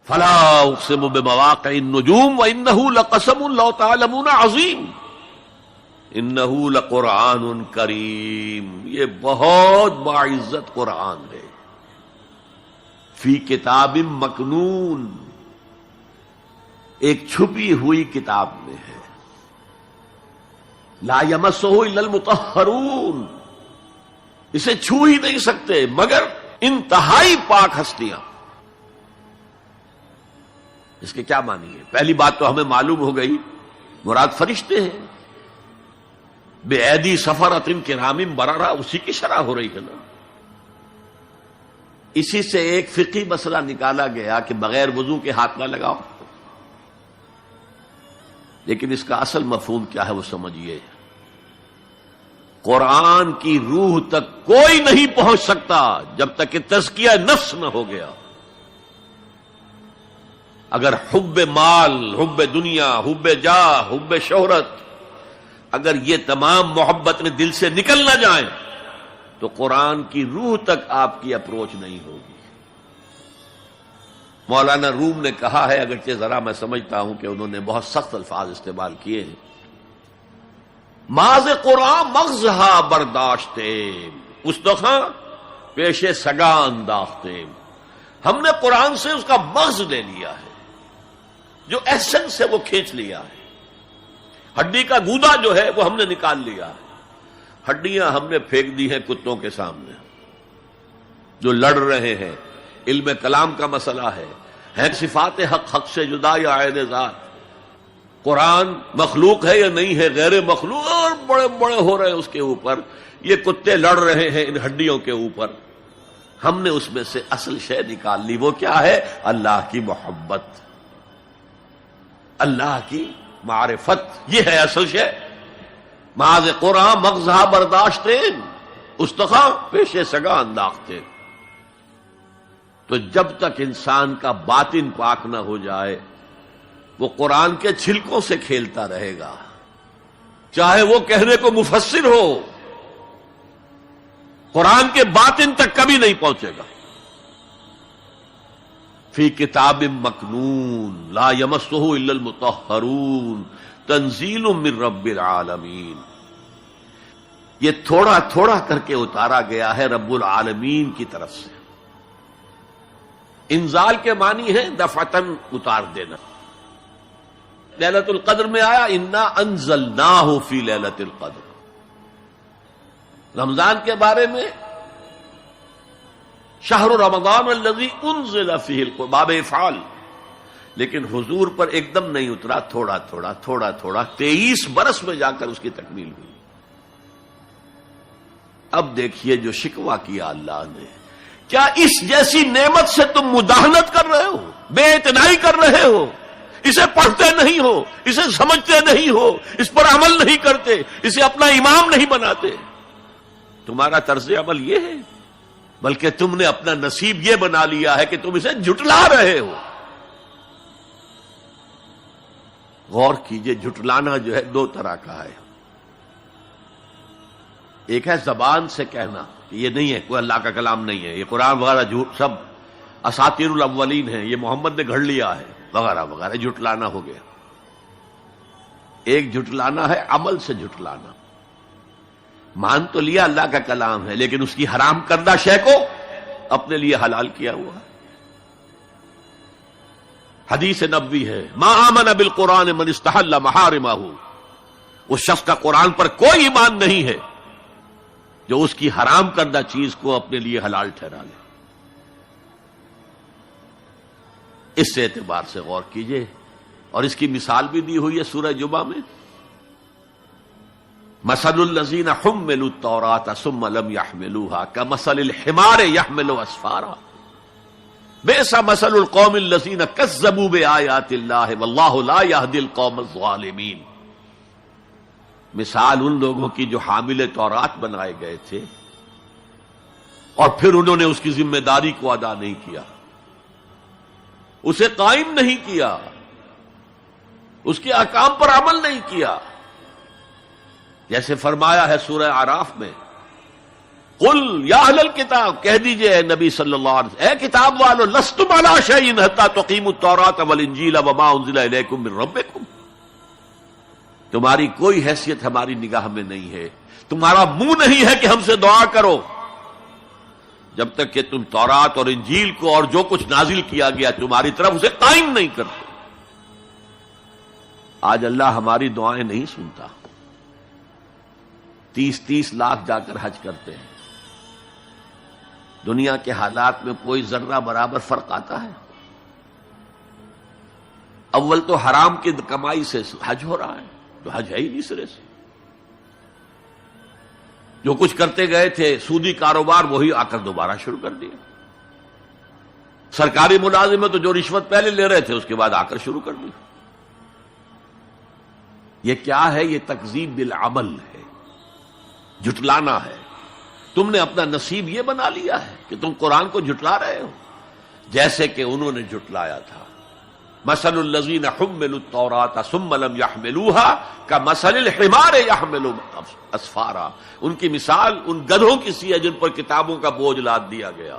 فلا اقسم بمواقع النجوم وانه لقسم لو تعلمون عظیم انه لقرآن کریم، یہ بہت باعزت قرآن ہے، فی کتاب مکنون، ایک چھپی ہوئی کتاب میں ہے، لا یمسہ الا المطہرون، اسے چھو ہی نہیں سکتے مگر انتہائی پاک ہستیاں۔ اس کے کیا معنی ہے؟ پہلی بات تو ہمیں معلوم ہو گئی، مراد فرشتے ہیں، بے ایدی سفرۃ کرام بررہ، اسی کی شرح ہو رہی ہے نا۔ اسی سے ایک فقہی مسئلہ نکالا گیا کہ بغیر وضو کے ہاتھ نہ لگاؤ، لیکن اس کا اصل مفہوم کیا ہے وہ سمجھیے۔ قرآن کی روح تک کوئی نہیں پہنچ سکتا جب تک کہ تزکیہ نفس نہ ہو گیا۔ اگر حب مال، حب دنیا، حب جاہ، حب شہرت، اگر یہ تمام محبت میں دل سے نکل نہ جائیں تو قرآن کی روح تک آپ کی اپروچ نہیں ہوگی۔ مولانا روم نے کہا ہے، اگرچہ ذرا میں سمجھتا ہوں کہ انہوں نے بہت سخت الفاظ استعمال کیے ہیں، ماز قرآن مغزہا برداشتے استخاں پیش سگا انداختے، ہم نے قرآن سے اس کا مغز لے لیا ہے، جو ایسنس ہے وہ کھینچ لیا ہے، ہڈی کا گودا جو ہے وہ ہم نے نکال لیا ہے، ہڈیاں ہم نے پھینک دی ہیں کتوں کے سامنے جو لڑ رہے ہیں۔ علم کلام کا مسئلہ ہے صفات حق حق سے جدا یا عین ذات، قرآن مخلوق ہے یا نہیں ہے، غیر مخلوق، اور بڑے بڑے ہو رہے ہیں اس کے اوپر، یہ کتے لڑ رہے ہیں ان ہڈیوں کے اوپر۔ ہم نے اس میں سے اصل شے نکال لی، وہ کیا ہے؟ اللہ کی محبت، اللہ کی معرفت، یہ ہے اصل شے۔ ماذ قرآن مغزہ برداشتے استخاں پیش سگا انداختے۔ تو جب تک انسان کا باطن پاک نہ ہو جائے وہ قرآن کے چھلکوں سے کھیلتا رہے گا، چاہے وہ کہنے کو مفسر ہو، قرآن کے باطن تک کبھی نہیں پہنچے گا۔ فی کتاب مکنون لا یمسہ الا المطہرون تنزیل من رب العالمین، یہ تھوڑا تھوڑا کر کے اتارا گیا ہے رب العالمین کی طرف سے۔ انزال کے معنی ہے دفعتاً اتار دینا۔ لیلۃ القدر میں آیا انا انزلناہ فی لیلۃ القدر، رمضان کے بارے میں شہر رمضان الذی انزل فیہ القرآن، باب افعال، لیکن حضور پر ایک دم نہیں اترا، تھوڑا تھوڑا تھوڑا تھوڑا 23 برس میں جا کر اس کی تکمیل ہوئی۔ اب دیکھیے جو شکوہ کیا اللہ نے، کیا اس جیسی نعمت سے تم مداہنت کر رہے ہو، بے اعتنائی کر رہے ہو، اسے پڑھتے نہیں ہو، اسے سمجھتے نہیں ہو، اس پر عمل نہیں کرتے، اسے اپنا امام نہیں بناتے؟ تمہارا طرز عمل یہ ہے، بلکہ تم نے اپنا نصیب یہ بنا لیا ہے کہ تم اسے جھٹلا رہے ہو۔ غور کیجئے، جھٹلانا جو ہے دو طرح کا ہے، ایک ہے زبان سے کہنا کہ یہ نہیں ہے، کوئی اللہ کا کلام نہیں ہے، یہ قرآن وغیرہ جھوٹ، سب اساطیر الاولین ہیں، یہ محمد نے گھڑ لیا ہے وغیرہ وغیرہ، جھٹلانا ہو گیا۔ ایک جھٹلانا ہے عمل سے جھٹلانا، مان تو لیا اللہ کا کلام ہے لیکن اس کی حرام کردہ شے کو اپنے لیے حلال کیا ہوا ہے۔ حدیث نبوی ہے ما آمن بالقرآن من استحل محارمہ، اس شخص کا قرآن پر کوئی ایمان نہیں ہے جو اس کی حرام کردہ چیز کو اپنے لیے حلال ٹھہرا لے۔ اس اعتبار سے غور کیجئے، اور اس کی مثال بھی دی ہوئی ہے سورہ جمعہ میں، مثل الذین حملوا التوراۃ ثم لم يحملوها كمثل الحمار يحمل اسفارا بئس مثل القوم الذین کذبوا بآیات اللہ واللہ لا يهدی القوم الظالمین۔ مثال ان لوگوں کی جو حامل تورات بنائے گئے تھے اور پھر انہوں نے اس کی ذمہ داری کو ادا نہیں کیا، اسے قائم نہیں کیا، اس کے احکام پر عمل نہیں کیا۔ جیسے فرمایا ہے سورہ اعراف میں قل یا اہل الکتاب، کہہ دیجئے اے نبی صلی اللہ علیہ وسلم، اے کتاب والو، لستم علی شیء حتی تقیموا التوراۃ والانجیل وما انزل الیکم من ربکم، تمہاری کوئی حیثیت ہماری نگاہ میں نہیں ہے، تمہارا منہ نہیں ہے کہ ہم سے دعا کرو جب تک کہ تم تورات اور انجیل کو اور جو کچھ نازل کیا گیا تمہاری طرف اسے قائم نہیں کرتے۔ آج اللہ ہماری دعائیں نہیں سنتا، 30 لاکھ جا کر حج کرتے ہیں، دنیا کے حالات میں کوئی ذرہ برابر فرق آتا ہے؟ اول تو حرام کی کمائی سے حج ہو رہا ہے، تو حج ہے ہی نہیں سرے سے، جو کچھ کرتے گئے تھے سودی کاروبار وہی آ کر دوبارہ شروع کر دیا، سرکاری ملازم میں تو جو رشوت پہلے لے رہے تھے اس کے بعد آ کر شروع کر دی۔ یہ کیا ہے؟ یہ تکذیب بالعمل ہے، جھٹلانا ہے۔ تم نے اپنا نصیب یہ بنا لیا ہے کہ تم قرآن کو جھٹلا رہے ہو، جیسے کہ انہوں نے جھٹلایا تھا۔ مثل الذین حملوا التوراۃ ثم لم يحملوها كمثل الحمار يحمل اسفارا، ان کی مثال ان گدھوں کی سی ہے جن پر کتابوں کا بوجھ لاد دیا گیا۔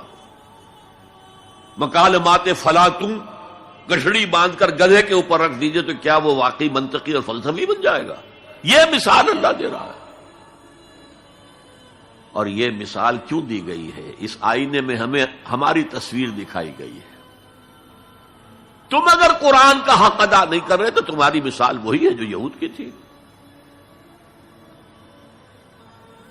مکالمات فلاطوں، گٹھڑی باندھ کر گدھے کے اوپر رکھ دیجئے تو کیا وہ واقعی منطقی اور فلسفی بن جائے گا؟ یہ مثال اللہ دے رہا ہے۔ اور یہ مثال کیوں دی گئی ہے؟ اس آئینے میں ہمیں ہماری تصویر دکھائی گئی ہے۔ تم اگر قرآن کا حق ادا نہیں کر رہے تو تمہاری مثال وہی ہے جو یہود کی تھی۔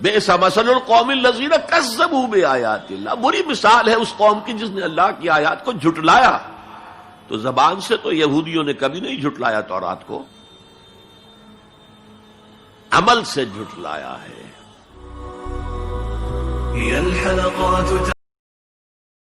بئس مثل القوم الذین کذبوا بآیات اللہ، بری مثال ہے اس قوم کی جس نے اللہ کی آیات کو جھٹلایا۔ تو زبان سے تو یہودیوں نے کبھی نہیں جھٹلایا تورات کو، عمل سے جھٹلایا ہے۔